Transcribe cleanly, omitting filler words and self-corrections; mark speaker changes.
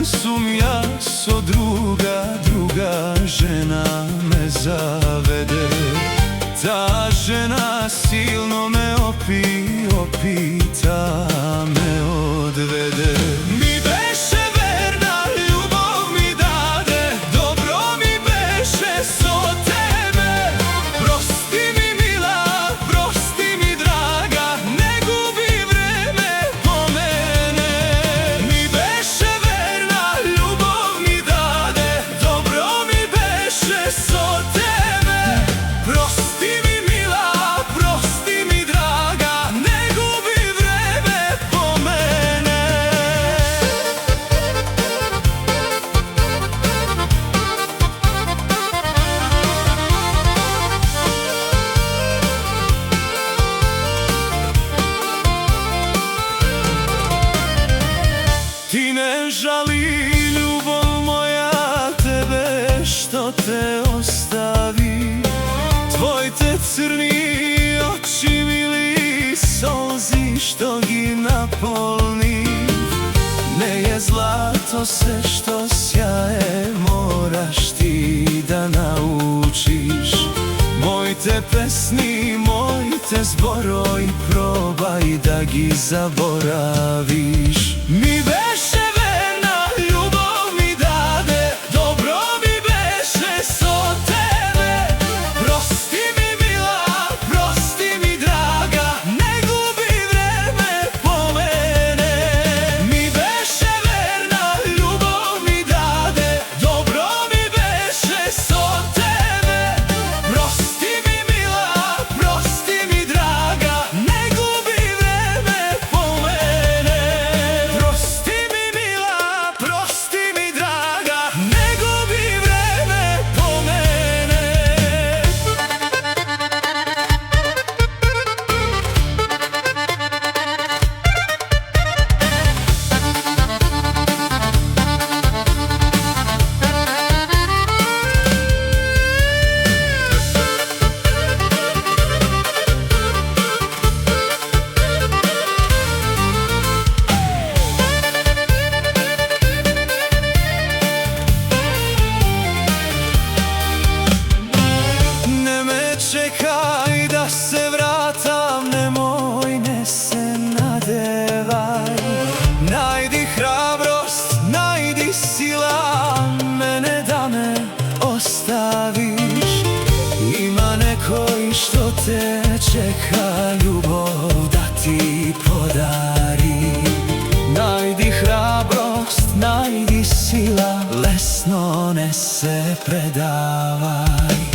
Speaker 1: sumnja so druga žena me zavede. Ta žena silno me opita me odvede. Mi beše verna, ljubav mi dade, dobro mi beše so tebe. Prosti mi mila, prosti mi draga, ne gubi vreme po mene. Mi beše verna, ljubav mi dade, dobro mi beše so tebe. Prosti mi mila, prosti mi draga, ne gubi vreme po mene. Ti ne žali ljubav moja tebe što te ostavi. Tvoj te crni oči mili solzi što gi napolni. Ne je zlato sve što sjaje, moraš ti da naučiš. Moj te pesni, moj te zboroj, probaj da gi zaboraviš. Mi beše verna, ljubav mi dade, dobro mi beše so tebe. Prosti mi mila, prosti mi draga, ne gubi vreme po mene. Mi beše verna, ljubav mi dade, dobro mi beše so tebe. Prosti mi mila, prosti mi draga, ne gubi vreme po mene. Prosti mi mila, prosti mi draga, ne gubi vreme po mene. Ne me čekaj da se vratam, nemoj, ne se nadevaj. Najdi hrabrost, najdi sila, mene da me ostaviš. Ima nekoj što te čeka, ljubav da ti podari. Najdi hrabrost, najdi sila, lesno ne se predavaj.